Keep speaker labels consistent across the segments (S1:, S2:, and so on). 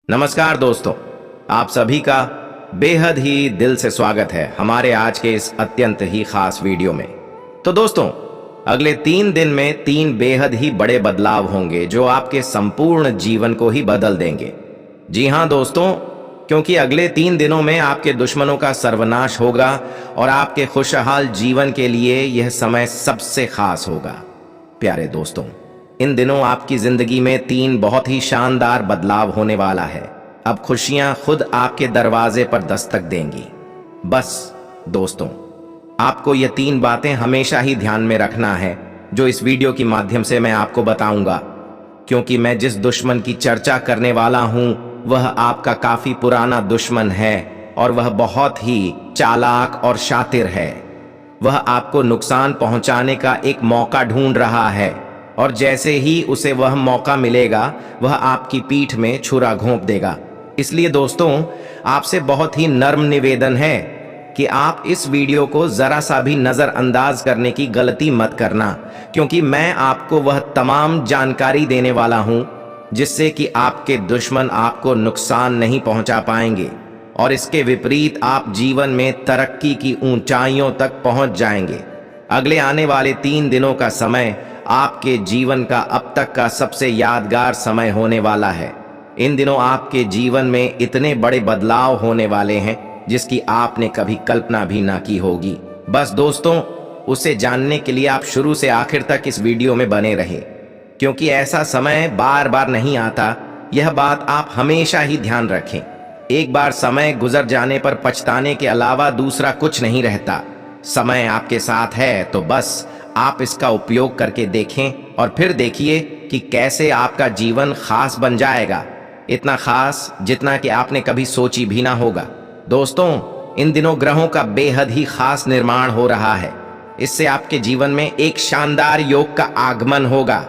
S1: नमस्कार दोस्तों, आप सभी का बेहद ही दिल से स्वागत है हमारे आज के इस अत्यंत ही खास वीडियो में। तो दोस्तों, अगले 3 दिन में 3 बेहद ही बड़े बदलाव होंगे जो आपके संपूर्ण जीवन को ही बदल देंगे। जी हाँ दोस्तों, क्योंकि अगले 3 दिनों में आपके दुश्मनों का सर्वनाश होगा और आपके खुशहाल जीवन के लिए यह समय सबसे खास होगा। प्यारे दोस्तों, इन दिनों आपकी जिंदगी में 3 बहुत ही शानदार बदलाव होने वाला है। अब खुशियां खुद आपके दरवाजे पर दस्तक देंगी। बस दोस्तों, आपको ये 3 बातें हमेशा ही ध्यान में रखना है जो इस वीडियो के माध्यम से मैं आपको बताऊंगा, क्योंकि मैं जिस दुश्मन की चर्चा करने वाला हूं वह आपका काफी पुराना दुश्मन है और वह बहुत ही चालाक और शातिर है। वह आपको नुकसान पहुंचाने का एक मौका ढूंढ रहा है और जैसे ही उसे वह मौका मिलेगा वह आपकी पीठ में छुरा घोंप देगा। इसलिए दोस्तों, आपसे बहुत ही नर्म निवेदन है कि आप इस वीडियो को जरा सा भी नजरअंदाज करने की गलती मत करना, क्योंकि मैं आपको वह तमाम जानकारी देने वाला हूं जिससे कि आपके दुश्मन आपको नुकसान नहीं पहुंचा पाएंगे और इसके विपरीत आप जीवन में तरक्की की ऊंचाइयों तक पहुंच जाएंगे। अगले आने वाले 3 दिनों का समय आपके जीवन का अब तक का सबसे यादगार समय होने वाला है। इन दिनों आपके जीवन में इतने बड़े बदलाव होने वाले हैं जिसकी आपने कभी कल्पना भी ना की होगी। बस दोस्तों, उसे जानने के लिए आप शुरू से आखिर तक इस वीडियो में बने रहे, क्योंकि ऐसा समय बार बार नहीं आता। यह बात आप हमेशा ही ध्यान रखें। एक बार समय गुजर जाने पर पछताने के अलावा दूसरा कुछ नहीं रहता। समय आपके साथ है तो बस आप इसका उपयोग करके देखें और फिर देखिए कि कैसे आपका जीवन खास बन जाएगा, इतना खास जितना कि आपने कभी सोची भी ना होगा। दोस्तों, इन दिनों ग्रहों का बेहद ही खास निर्माण हो रहा है। इससे आपके जीवन में एक शानदार योग का आगमन होगा,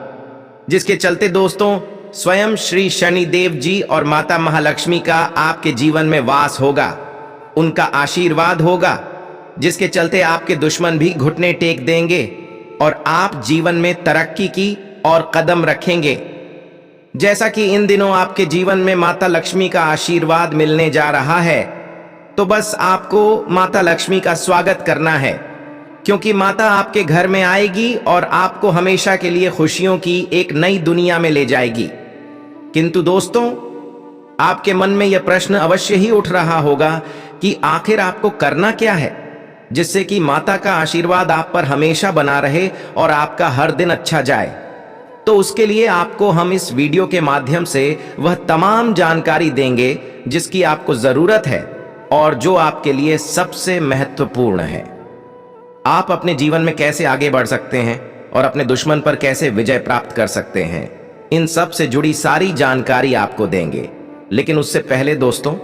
S1: जिसके चलते दोस्तों स्वयं श्री शनिदेव जी और माता महालक्ष्मी का आपके जीवन में वास होगा। उनका आशीर्वाद होगा, जिसके चलते आपके दुश्मन भी घुटने टेक देंगे और आप जीवन में तरक्की की और कदम रखेंगे। जैसा कि इन दिनों आपके जीवन में माता लक्ष्मी का आशीर्वाद मिलने जा रहा है, तो बस आपको माता लक्ष्मी का स्वागत करना है, क्योंकि माता आपके घर में आएगी और आपको हमेशा के लिए खुशियों की एक नई दुनिया में ले जाएगी। किंतु दोस्तों, आपके मन में यह प्रश्न अवश्य ही उठ रहा होगा कि आखिर आपको करना क्या है जिससे कि माता का आशीर्वाद आप पर हमेशा बना रहे और आपका हर दिन अच्छा जाए। तो उसके लिए आपको हम इस वीडियो के माध्यम से वह तमाम जानकारी देंगे जिसकी आपको जरूरत है और जो आपके लिए सबसे महत्वपूर्ण है। आप अपने जीवन में कैसे आगे बढ़ सकते हैं और अपने दुश्मन पर कैसे विजय प्राप्त कर सकते हैं, इन सब से जुड़ी सारी जानकारी आपको देंगे। लेकिन उससे पहले दोस्तों,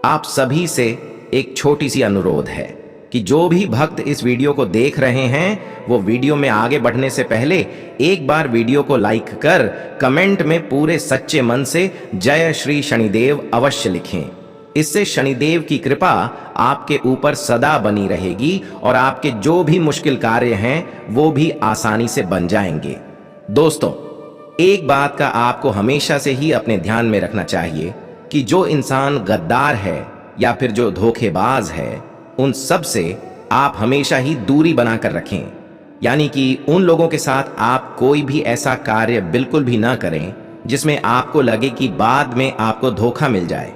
S1: आप सभी से एक छोटी सी अनुरोध है कि जो भी भक्त इस वीडियो को देख रहे हैं वो वीडियो में आगे बढ़ने से पहले एक बार वीडियो को लाइक कर कमेंट में पूरे सच्चे मन से जय श्री शनिदेव अवश्य लिखें। इससे शनिदेव की कृपा आपके ऊपर सदा बनी रहेगी और आपके जो भी मुश्किल कार्य हैं वो भी आसानी से बन जाएंगे। दोस्तों, एक बात का आपको हमेशा से ही अपने ध्यान में रखना चाहिए कि जो इंसान गद्दार है या फिर जो धोखेबाज है, उन सब से आप हमेशा ही दूरी बनाकर रखें। यानी कि उन लोगों के साथ आप कोई भी ऐसा कार्य बिल्कुल भी ना करें जिसमें आपको लगे कि बाद में आपको धोखा मिल जाए।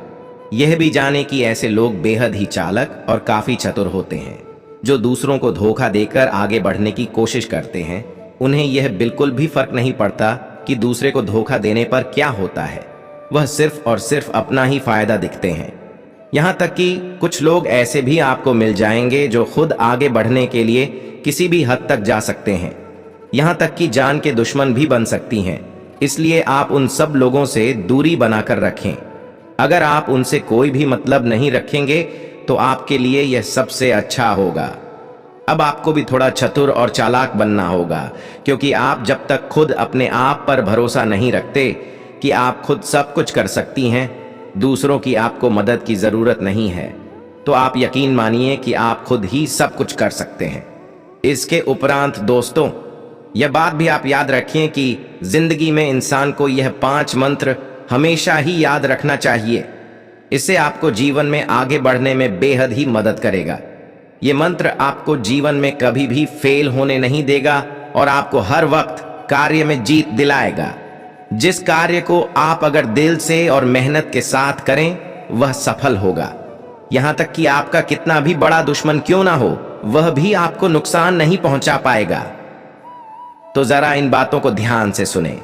S1: यह भी जाने कि ऐसे लोग बेहद ही चालक और काफी चतुर होते हैं, जो दूसरों को धोखा देकर आगे बढ़ने की कोशिश करते हैं। उन्हें यह बिल्कुल भी फर्क नहीं पड़ता कि दूसरे को धोखा देने पर क्या होता है, वह सिर्फ और सिर्फ अपना ही फायदा दिखते हैं। यहाँ तक कि कुछ लोग ऐसे भी आपको मिल जाएंगे जो खुद आगे बढ़ने के लिए किसी भी हद तक जा सकते हैं, यहाँ तक कि जान के दुश्मन भी बन सकती हैं। इसलिए आप उन सब लोगों से दूरी बनाकर रखें। अगर आप उनसे कोई भी मतलब नहीं रखेंगे तो आपके लिए यह सबसे अच्छा होगा। अब आपको भी थोड़ा चतुर और चालाक बनना होगा, क्योंकि आप जब तक खुद अपने आप पर भरोसा नहीं रखते कि आप खुद सब कुछ कर सकती हैं, दूसरों की आपको मदद की जरूरत नहीं है, तो आप यकीन मानिए कि आप खुद ही सब कुछ कर सकते हैं। इसके उपरांत दोस्तों, यह बात भी आप याद रखें कि जिंदगी में इंसान को यह 5 मंत्र हमेशा ही याद रखना चाहिए। इससे आपको जीवन में आगे बढ़ने में बेहद ही मदद करेगा। ये मंत्र आपको जीवन में कभी भी फेल होने नहीं देगा और आपको हर वक्त कार्य में जीत दिलाएगा। जिस कार्य को आप अगर दिल से और मेहनत के साथ करें वह सफल होगा। यहां तक कि आपका कितना भी बड़ा दुश्मन क्यों ना हो, वह भी आपको नुकसान नहीं पहुंचा पाएगा। तो जरा इन बातों को ध्यान से सुने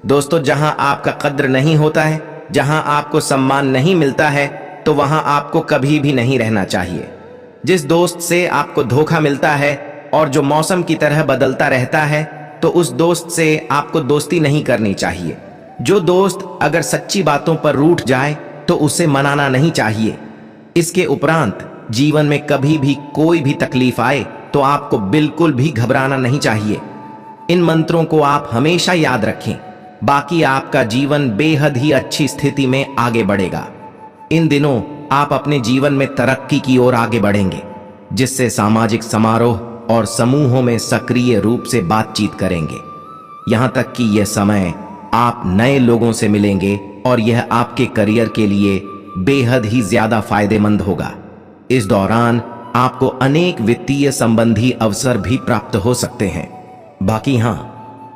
S1: दोस्तों। जहां आपका कद्र नहीं होता है, जहां आपको सम्मान नहीं मिलता है, तो वहां आपको कभी भी नहीं रहना चाहिए। जिस दोस्त से आपको धोखा मिलता है और जो मौसम की तरह बदलता रहता है, तो उस दोस्त से आपको दोस्ती नहीं करनी चाहिए। जो दोस्त अगर सच्ची बातों पर रूठ जाए तो उसे मनाना नहीं चाहिए। इसके उपरांत जीवन में कभी भी कोई भी तकलीफ आए तो आपको बिल्कुल भी घबराना नहीं चाहिए। इन मंत्रों को आप हमेशा याद रखें, बाकी आपका जीवन बेहद ही अच्छी स्थिति में आगे बढ़ेगा। इन दिनों आप अपने जीवन में तरक्की की ओर आगे बढ़ेंगे, जिससे सामाजिक समारोह और समूहों में सक्रिय रूप से बातचीत करेंगे। यहां तक कि यह समय आप नए लोगों से मिलेंगे और यह आपके करियर के लिए बेहद ही ज्यादा फायदेमंद होगा। इस दौरान आपको अनेक वित्तीय संबंधी अवसर भी प्राप्त हो सकते हैं। बाकी हां,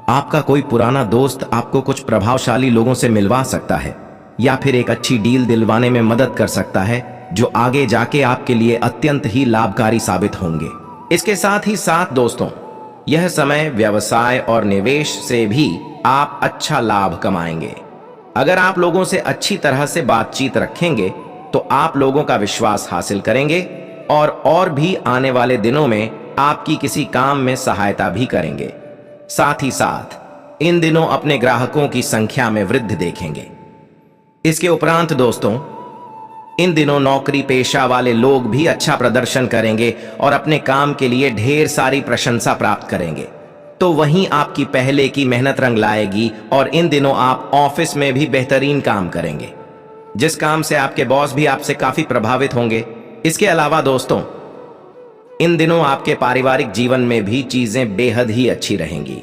S1: आपका कोई पुराना दोस्त आपको कुछ प्रभावशाली लोगों से मिलवा सकता है या फिर एक अच्छी डील दिलवाने में मदद कर सकता है, जो आगे जाके आपके लिए अत्यंत ही लाभकारी साबित होंगे। इसके साथ ही साथ दोस्तों, यह समय व्यवसाय और निवेश से भी आप अच्छा लाभ कमाएंगे। अगर आप लोगों से अच्छी तरह से बातचीत रखेंगे तो आप लोगों का विश्वास हासिल करेंगे और भी आने वाले दिनों में आपकी किसी काम में सहायता भी करेंगे। साथ ही साथ इन दिनों अपने ग्राहकों की संख्या में वृद्धि देखेंगे। इसके उपरांत दोस्तों, इन दिनों नौकरी पेशा वाले लोग भी अच्छा प्रदर्शन करेंगे और अपने काम के लिए ढेर सारी प्रशंसा प्राप्त करेंगे। तो वहीं आपकी पहले की मेहनत रंग लाएगी और इन दिनों आप ऑफिस में भी बेहतरीन काम करेंगे, जिस काम से आपके बॉस भी आपसे काफी प्रभावित होंगे। इसके अलावा दोस्तों, इन दिनों आपके पारिवारिक जीवन में भी चीजें बेहद ही अच्छी रहेंगी।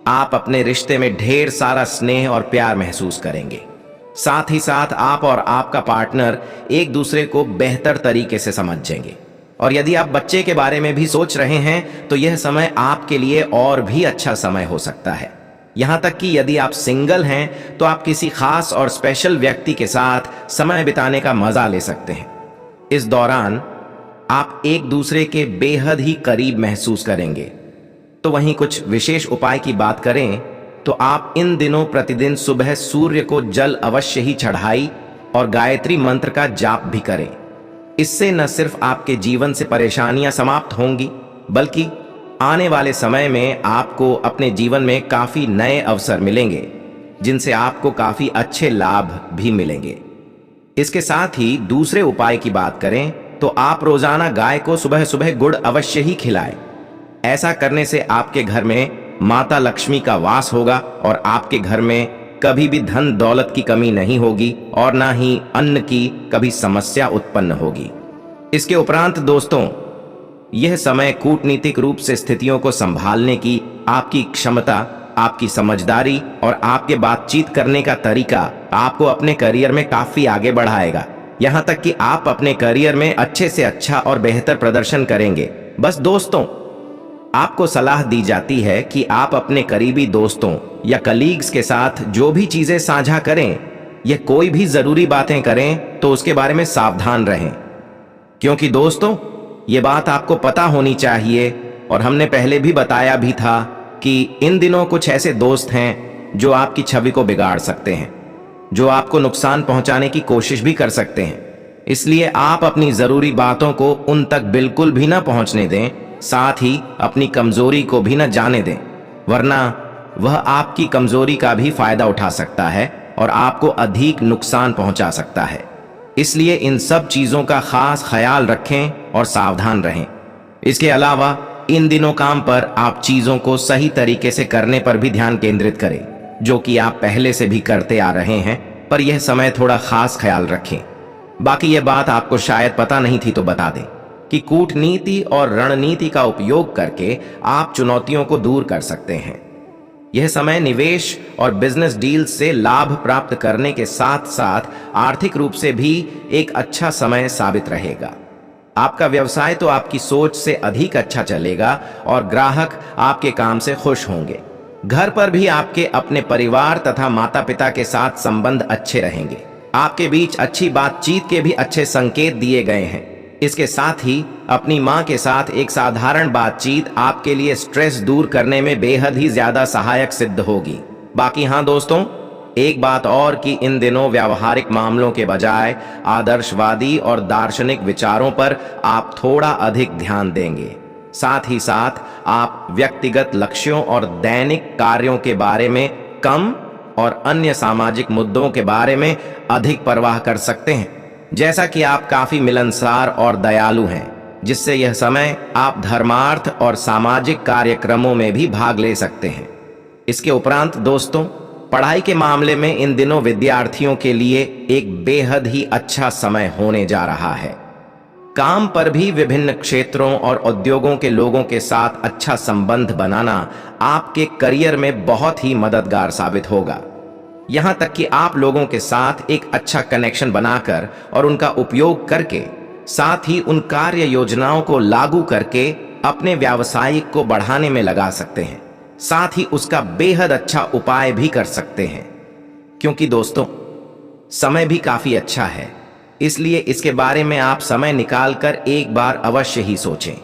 S1: आप अपने रिश्ते में ढेर सारा स्नेह और प्यार महसूस करेंगे। साथ ही साथ आप और आपका पार्टनर एक दूसरे को बेहतर तरीके से समझेंगे। और यदि आप बच्चे के बारे में भी सोच रहे हैं तो यह समय आपके लिए और भी अच्छा समय हो सकता है। यहां तक कि यदि आप सिंगल हैं तो आप किसी खास और स्पेशल व्यक्ति के साथ समय बिताने का मजा ले सकते हैं। इस दौरान आप एक दूसरे के बेहद ही करीब महसूस करेंगे। तो वहीं कुछ विशेष उपाय की बात करें तो आप इन दिनों प्रतिदिन सुबह सूर्य को जल अवश्य ही चढ़ाई और गायत्री मंत्र का जाप भी करें। इससे न सिर्फ आपके जीवन से परेशानियां समाप्त होंगी, बल्कि आने वाले समय में आपको अपने जीवन में काफी नए अवसर मिलेंगे, जिनसे आपको काफी अच्छे लाभ भी मिलेंगे। इसके साथ ही दूसरे उपाय की बात करें तो आप रोजाना गाय को सुबह सुबह गुड़ अवश्य ही खिलाएं। ऐसा करने से आपके घर में माता लक्ष्मी का वास होगा और आपके घर में कभी भी धन दौलत की कमी नहीं होगी और ना ही अन्न की कभी समस्या उत्पन्न होगी। इसके उपरांत दोस्तों, यह समय कूटनीतिक रूप से स्थितियों को संभालने की आपकी क्षमता, आपकी समझदारी और आपके बातचीत करने का तरीका आपको अपने करियर में काफी आगे बढ़ाएगा। यहां तक कि आप अपने करियर में अच्छे से अच्छा और बेहतर प्रदर्शन करेंगे। बस दोस्तों, आपको सलाह दी जाती है कि आप अपने करीबी दोस्तों या कलीग्स के साथ जो भी चीजें साझा करें या कोई भी जरूरी बातें करें तो उसके बारे में सावधान रहें, क्योंकि दोस्तों ये बात आपको पता होनी चाहिए और हमने पहले भी बताया भी था कि इन दिनों कुछ ऐसे दोस्त हैं जो आपकी छवि को बिगाड़ सकते हैं, जो आपको नुकसान पहुंचाने की कोशिश भी कर सकते हैं। इसलिए आप अपनी जरूरी बातों को उन तक बिल्कुल भी ना पहुंचने दें, साथ ही अपनी कमजोरी को भी न जाने दें, वरना वह आपकी कमजोरी का भी फायदा उठा सकता है और आपको अधिक नुकसान पहुंचा सकता है। इसलिए इन सब चीजों का खास ख्याल रखें और सावधान रहें। इसके अलावा इन दिनों काम पर आप चीजों को सही तरीके से करने पर भी ध्यान केंद्रित करें, जो कि आप पहले से भी करते आ रहे हैं, पर यह समय थोड़ा खास ख्याल रखें। बाकी यह बात आपको शायद पता नहीं थी तो बता दें कि कूटनीति और रणनीति का उपयोग करके आप चुनौतियों को दूर कर सकते हैं। यह समय निवेश और बिजनेस डील से लाभ प्राप्त करने के साथ साथ आर्थिक रूप से भी एक अच्छा समय साबित रहेगा। आपका व्यवसाय तो आपकी सोच से अधिक अच्छा चलेगा और ग्राहक आपके काम से खुश होंगे। घर पर भी आपके अपने परिवार तथा माता पिता के साथ संबंध अच्छे रहेंगे। आपके बीच अच्छी बातचीत के भी अच्छे संकेत दिए गए हैं। इसके साथ ही अपनी मां के साथ एक साधारण बातचीत आपके लिए स्ट्रेस दूर करने में बेहद ही ज्यादा सहायक सिद्ध होगी। बाकी हाँ दोस्तों, एक बात और कि इन दिनों व्यावहारिक मामलों के बजाय आदर्शवादी और दार्शनिक विचारों पर आप थोड़ा अधिक ध्यान देंगे। साथ ही साथ आप व्यक्तिगत लक्ष्यों और दैनिक कार्यों के बारे में कम और अन्य सामाजिक मुद्दों के बारे में अधिक परवाह कर सकते हैं। जैसा कि आप काफी मिलनसार और दयालु हैं, जिससे यह समय आप धर्मार्थ और सामाजिक कार्यक्रमों में भी भाग ले सकते हैं। इसके उपरांत दोस्तों, पढ़ाई के मामले में इन दिनों विद्यार्थियों के लिए एक बेहद ही अच्छा समय होने जा रहा है। काम पर भी विभिन्न क्षेत्रों और उद्योगों के लोगों के साथ अच्छा संबंध बनाना आपके करियर में बहुत ही मददगार साबित होगा। यहां तक कि आप लोगों के साथ एक अच्छा कनेक्शन बनाकर और उनका उपयोग करके, साथ ही उन कार्य योजनाओं को लागू करके अपने व्यावसायिक को बढ़ाने में लगा सकते हैं। साथ ही उसका बेहद अच्छा उपाय भी कर सकते हैं। क्योंकि दोस्तों, समय भी काफी अच्छा है, इसलिए इसके बारे में आप समय निकालकर एक बार अवश्य ही सोचें।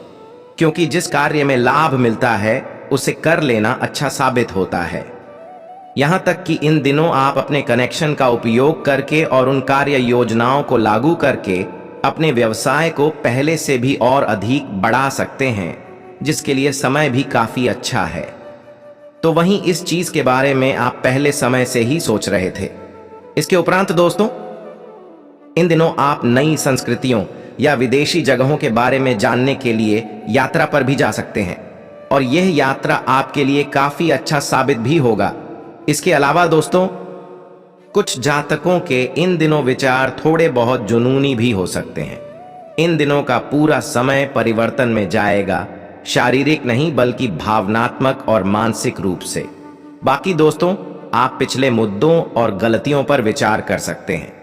S1: क्योंकि जिस कार्य में लाभ मिलता है उसे कर लेना अच्छा साबित होता है। यहां तक कि इन दिनों आप अपने कनेक्शन का उपयोग करके और उन कार्य योजनाओं को लागू करके अपने व्यवसाय को पहले से भी और अधिक बढ़ा सकते हैं, जिसके लिए समय भी काफी अच्छा है। तो वहीं इस चीज के बारे में आप पहले समय से ही सोच रहे थे। इसके उपरांत दोस्तों, इन दिनों आप नई संस्कृतियों या विदेशी जगहों के बारे में जानने के लिए यात्रा पर भी जा सकते हैं और यह यात्रा आपके लिए काफी अच्छा साबित भी होगा। इसके अलावा दोस्तों, कुछ जातकों के इन दिनों विचार थोड़े बहुत जुनूनी भी हो सकते हैं। इन दिनों का पूरा समय परिवर्तन में जाएगा, शारीरिक नहीं बल्कि भावनात्मक और मानसिक रूप से। बाकी दोस्तों, आप पिछले मुद्दों और गलतियों पर विचार कर सकते हैं।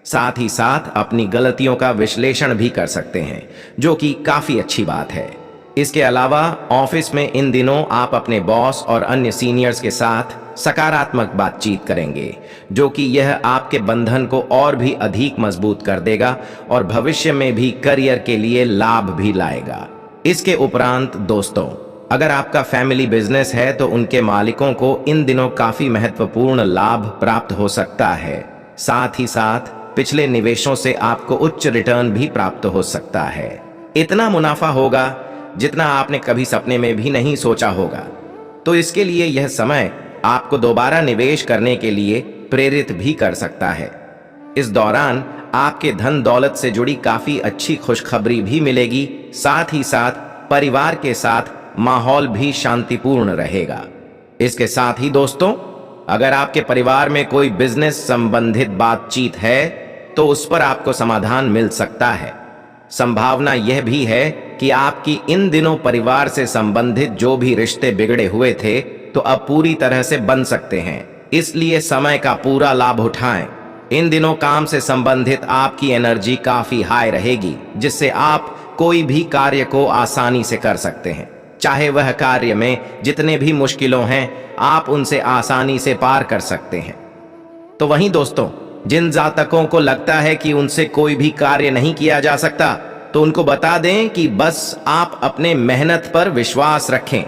S1: साथ ही साथ अपनी गलतियों का विश्लेषण भी कर सकते हैं, जो कि काफी अच्छी बात है। इसके अलावा ऑफिस में इन दिनों आप अपने बॉस और अन्य सीनियर्स के साथ सकारात्मक बातचीत करेंगे, जो कि यह आपके बंधन को और भी अधिक मजबूत कर देगा और भविष्य में भी करियर के लिए लाभ भी लाएगा। इसके उपरांत दोस्तों, अगर आपका फैमिली बिजनेस है तो उनके मालिकों को इन दिनों काफी महत्वपूर्ण लाभ प्राप्त हो सकता है। साथ ही साथ पिछले निवेशों से आपको उच्च रिटर्न भी प्राप्त हो सकता है। इतना मुनाफा होगा जितना आपने कभी सपने में भी नहीं सोचा होगा। तो इसके लिए यह समय आपको दोबारा निवेश करने के लिए प्रेरित भी कर सकता है। इस दौरान आपके धन दौलत से जुड़ी काफी अच्छी खुशखबरी भी मिलेगी। साथ ही साथ परिवार के साथ माहौल भी शांतिपूर्ण रहेगा। इसके साथ ही दोस्तों, अगर आपके परिवार में कोई बिजनेस संबंधित बातचीत है तो उस पर आपको समाधान मिल सकता है। संभावना यह भी है कि आपकी इन दिनों परिवार से संबंधित जो भी रिश्ते बिगड़े हुए थे तो अब पूरी तरह से बन सकते हैं। इसलिए समय का पूरा लाभ उठाएं। इन दिनों काम से संबंधित आपकी एनर्जी काफी हाई रहेगी, जिससे आप कोई भी कार्य को आसानी से कर सकते हैं। चाहे वह कार्य में जितने भी मुश्किलों हैं, आप उनसे आसानी से पार कर सकते हैं। तो वहीं दोस्तों, जिन जातकों को लगता है कि उनसे कोई भी कार्य नहीं किया जा सकता, तो उनको बता दें कि बस आप अपने मेहनत पर विश्वास रखें।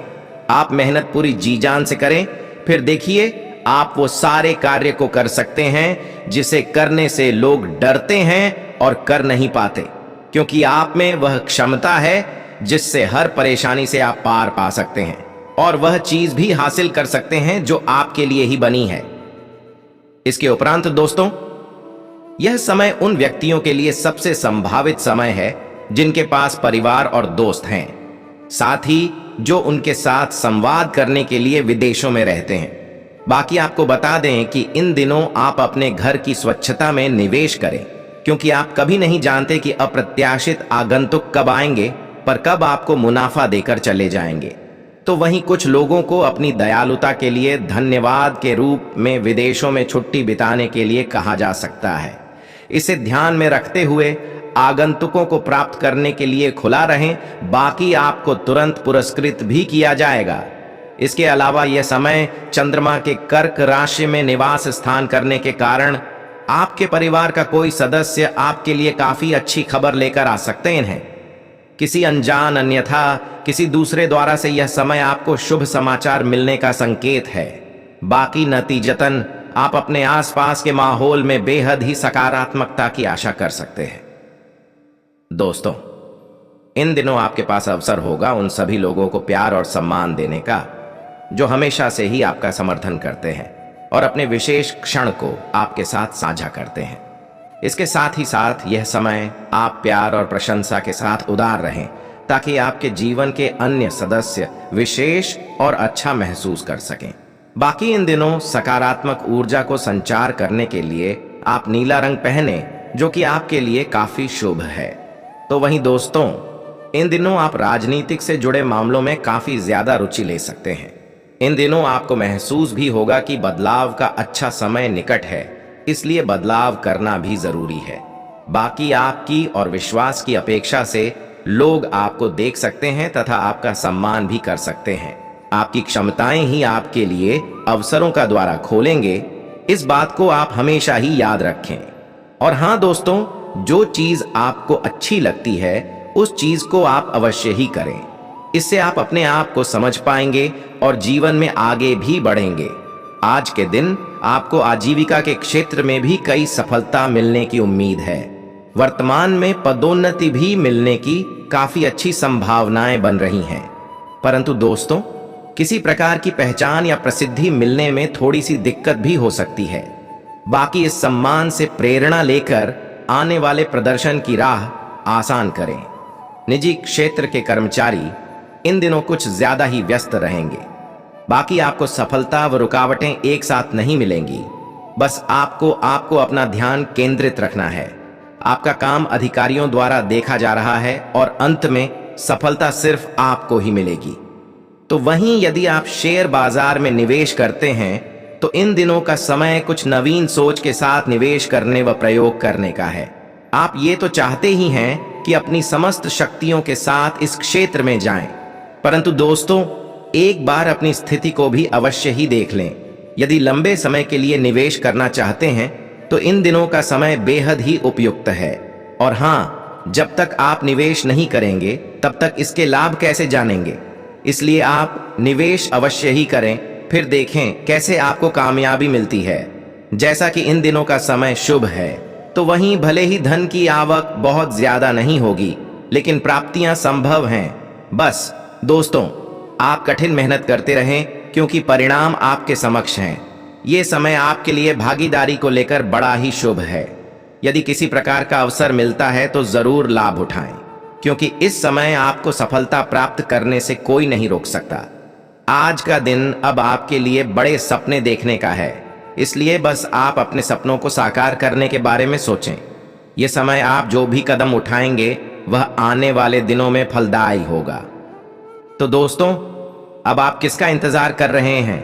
S1: आप मेहनत पूरी जी जान से करें, फिर देखिए आप वो सारे कार्य को कर सकते हैं जिसे करने से लोग डरते हैं और कर नहीं पाते, क्योंकि आप में वह क्षमता है जिससे हर परेशानी से आप पार पा सकते हैं और वह चीज भी हासिल कर सकते हैं जो आपके लिए ही बनी है। इसके उपरांत दोस्तों, यह समय उन व्यक्तियों के लिए सबसे संभावित समय है जिनके पास परिवार और दोस्त हैं, साथ ही जो उनके साथ संवाद करने के लिए विदेशों में रहते हैं। बाकी आपको बता दें कि इन दिनों आप अपने घर की स्वच्छता में निवेश करें, क्योंकि आप कभी नहीं जानते कि अप्रत्याशित आगंतुक कब आएंगे, पर कब आपको मुनाफा देकर चले जाएंगे। तो वहीं कुछ लोगों को अपनी दयालुता के लिए धन्यवाद के रूप में विदेशों में छुट्टी बिताने के लिए कहा जा सकता है। इसे ध्यान में रखते हुए आगंतुकों को प्राप्त करने के लिए खुला रहें, बाकी आपको तुरंत पुरस्कृत भी किया जाएगा। इसके अलावा यह समय चंद्रमा के कर्क राशि में निवास स्थान करने के कारण आपके परिवार का कोई सदस्य आपके लिए काफी अच्छी खबर लेकर आ सकते हैं। किसी अनजान अन्यथा किसी दूसरे द्वारा से यह समय आपको शुभ समाचार मिलने का संकेत है। बाकी नतीजतन आप अपने आसपास के माहौल में बेहद ही सकारात्मकता की आशा कर सकते हैं। दोस्तों, इन दिनों आपके पास अवसर होगा उन सभी लोगों को प्यार और सम्मान देने का जो हमेशा से ही आपका समर्थन करते हैं और अपने विशेष क्षण को आपके साथ साझा करते हैं। इसके साथ ही साथ यह समय आप प्यार और प्रशंसा के साथ उदार रहें ताकि आपके जीवन के अन्य सदस्य विशेष और अच्छा महसूस कर सकें। बाकी इन दिनों सकारात्मक ऊर्जा को संचार करने के लिए आप नीला रंग पहने, जो कि आपके लिए काफी शुभ है। तो वहीं दोस्तों, इन दिनों आप राजनीतिक से जुड़े मामलों में काफी ज्यादा रुचि ले सकते हैं। इन दिनों आपको महसूस भी होगा कि बदलाव का अच्छा समय निकट है, इसलिए बदलाव करना भी जरूरी है। बाकी आपकी और विश्वास की अपेक्षा से लोग आपको देख सकते हैं तथा आपका सम्मान भी कर सकते हैं। आपकी क्षमताएं ही आपके लिए अवसरों का द्वार खोलेंगे, इस बात को आप हमेशा ही याद रखें। और हाँ दोस्तों, जो चीज आपको अच्छी लगती है उस चीज को आप अवश्य ही करें। इससे आप अपने आप को समझ पाएंगे और जीवन में आगे भी बढ़ेंगे। आज के दिन आपको आजीविका के क्षेत्र में भी कई सफलता मिलने की उम्मीद है। वर्तमान में पदोन्नति भी मिलने की काफी अच्छी संभावनाएं बन रही हैं। परंतु दोस्तों, किसी प्रकार की पहचान या प्रसिद्धि मिलने में थोड़ी सी दिक्कत भी हो सकती है। बाकी इस सम्मान से प्रेरणा लेकर आने वाले प्रदर्शन की राह आसान करें। निजी क्षेत्र के कर्मचारी इन दिनों कुछ ज्यादा ही व्यस्त रहेंगे। बाकी आपको सफलता व रुकावटें एक साथ नहीं मिलेंगी। बस आपको अपना ध्यान केंद्रित रखना है। आपका काम अधिकारियों द्वारा देखा जा रहा है और अंत में सफलता सिर्फ आपको ही मिलेगी। तो वहीं यदि आप शेयर बाजार में निवेश करते हैं तो इन दिनों का समय कुछ नवीन सोच के साथ निवेश करने व प्रयोग करने का है। आप ये तो चाहते ही हैं कि अपनी समस्त शक्तियों के साथ इस क्षेत्र में जाएं, परंतु दोस्तों, एक बार अपनी स्थिति को भी अवश्य ही देख लें। यदि लंबे समय के लिए निवेश करना चाहते हैं तो इन दिनों का समय बेहद ही उपयुक्त है। और हाँ, जब तक आप निवेश नहीं करेंगे तब तक इसके लाभ कैसे जानेंगे। इसलिए आप निवेश अवश्य ही करें, फिर देखें कैसे आपको कामयाबी मिलती है। जैसा कि इन दिनों का समय शुभ है, तो वहीं भले ही धन की आवक बहुत ज्यादा नहीं होगी, लेकिन प्राप्तियां संभव हैं। बस दोस्तों, आप कठिन मेहनत करते रहें क्योंकि परिणाम आपके समक्ष हैं। ये समय आपके लिए भागीदारी को लेकर बड़ा ही शुभ है। यदि किसी प्रकार का अवसर मिलता है तो जरूर लाभ उठाएं, क्योंकि इस समय आपको सफलता प्राप्त करने से कोई नहीं रोक सकता। आज का दिन अब आपके लिए बड़े सपने देखने का है, इसलिए बस आप अपने सपनों को साकार करने के बारे में सोचें। यह समय आप जो भी कदम उठाएंगे वह आने वाले दिनों में फलदायी होगा। तो दोस्तों, अब आप किसका इंतजार कर रहे हैं?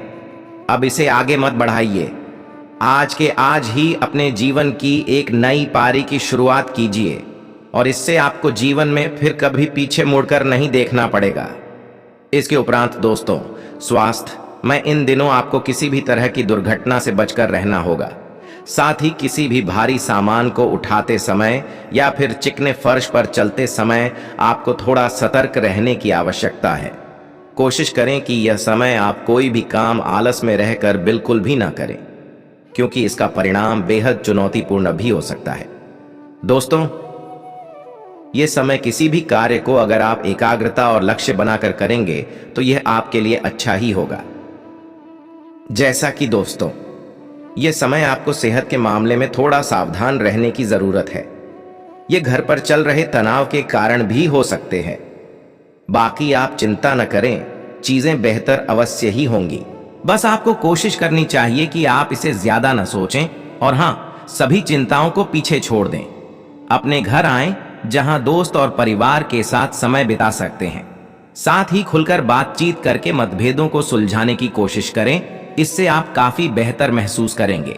S1: अब इसे आगे मत बढ़ाइए। आज के आज ही अपने जीवन की एक नई पारी की शुरुआत कीजिए और इससे आपको जीवन में फिर कभी पीछे मुड़कर नहीं देखना पड़ेगा। इसके उपरांत दोस्तों, स्वास्थ्य में इन दिनों आपको किसी भी तरह की दुर्घटना से बचकर रहना होगा। साथ ही किसी भी भारी सामान को उठाते समय या फिर चिकने फर्श पर चलते समय आपको थोड़ा सतर्क रहने की आवश्यकता है। कोशिश करें कि यह समय आप कोई भी काम आलस में रहकर बिल्कुल भी ना करें, क्योंकि इसका परिणाम बेहद चुनौतीपूर्ण भी हो सकता है। दोस्तों, यह समय किसी भी कार्य को अगर आप एकाग्रता और लक्ष्य बनाकर करेंगे तो यह आपके लिए अच्छा ही होगा। जैसा कि दोस्तों, यह समय आपको सेहत के मामले में थोड़ा सावधान रहने की जरूरत है। यह घर पर चल रहे तनाव के कारण भी हो सकते हैं। बाकी आप चिंता न करें, चीजें बेहतर अवश्य ही होंगी। बस आपको कोशिश करनी चाहिए कि आप इसे ज्यादा न सोचें और हाँ, सभी चिंताओं को पीछे छोड़ दें। अपने घर आएं जहां दोस्त और परिवार के साथ समय बिता सकते हैं। साथ ही खुलकर बातचीत करके मतभेदों को सुलझाने की कोशिश करें। इससे आप काफी बेहतर महसूस करेंगे।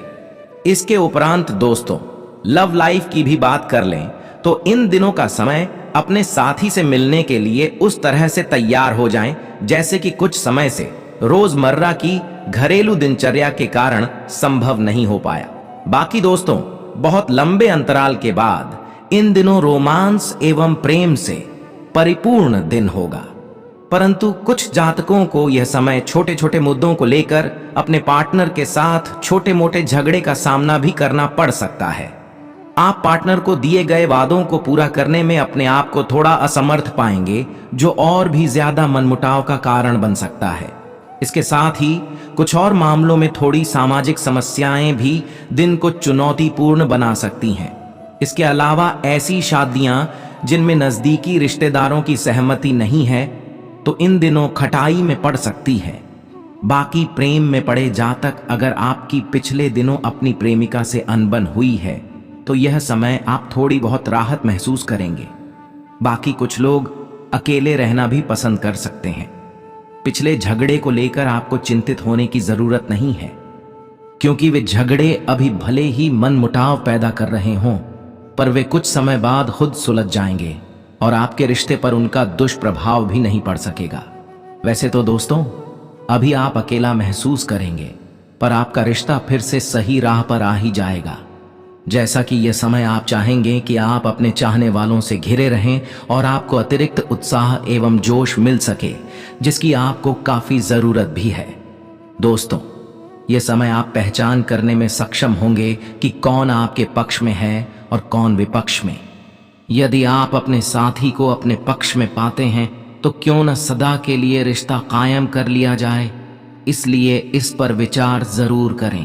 S1: इसके उपरांत दोस्तों, लव लाइफ की भी बात कर लें तो इन दिनों का समय अपने साथी से मिलने के लिए उस तरह से तैयार हो जाएं जैसे कि कुछ समय से रोजमर्रा की घरेलू दिनचर्या के कारण संभव नहीं हो पाया। बाकी दोस्तों, बहुत लंबे अंतराल के बाद इन दिनों रोमांस एवं प्रेम से परिपूर्ण दिन होगा। परंतु कुछ जातकों को यह समय छोटे छोटे मुद्दों को लेकर अपने पार्टनर के साथ छोटे मोटे झगड़े का सामना भी करना पड़ सकता है। आप पार्टनर को दिए गए वादों को पूरा करने में अपने आप को थोड़ा असमर्थ पाएंगे, जो और भी ज्यादा मनमुटाव का कारण बन सकता है। इसके साथ ही कुछ और मामलों में थोड़ी सामाजिक समस्याएं भी दिन को चुनौतीपूर्ण बना सकती हैं। इसके अलावा ऐसी शादियां जिनमें नजदीकी रिश्तेदारों की सहमति नहीं है तो इन दिनों खटाई में पड़ सकती है। बाकी प्रेम में पड़े जातक, अगर आपकी पिछले दिनों अपनी प्रेमिका से अनबन हुई है तो यह समय आप थोड़ी बहुत राहत महसूस करेंगे। बाकी कुछ लोग अकेले रहना भी पसंद कर सकते हैं। पिछले झगड़े को लेकर आपको चिंतित होने की जरूरत नहीं है, क्योंकि वे झगड़े अभी भले ही मनमुटाव पैदा कर रहे हों, पर वे कुछ समय बाद खुद सुलझ जाएंगे और आपके रिश्ते पर उनका दुष्प्रभाव भी नहीं पड़ सकेगा। वैसे तो दोस्तों, अभी आप अकेला महसूस करेंगे, पर आपका रिश्ता फिर से सही राह पर आ ही जाएगा। जैसा कि यह समय आप चाहेंगे कि आप अपने चाहने वालों से घिरे रहें और आपको अतिरिक्त उत्साह एवं जोश मिल सके, जिसकी आपको काफी जरूरत भी है। दोस्तों, यह समय आप पहचान करने में सक्षम होंगे कि कौन आपके पक्ष में है और कौन विपक्ष में। यदि आप अपने साथी को अपने पक्ष में पाते हैं तो क्यों न सदा के लिए रिश्ता कायम कर लिया जाए। इसलिए इस पर विचार जरूर करें।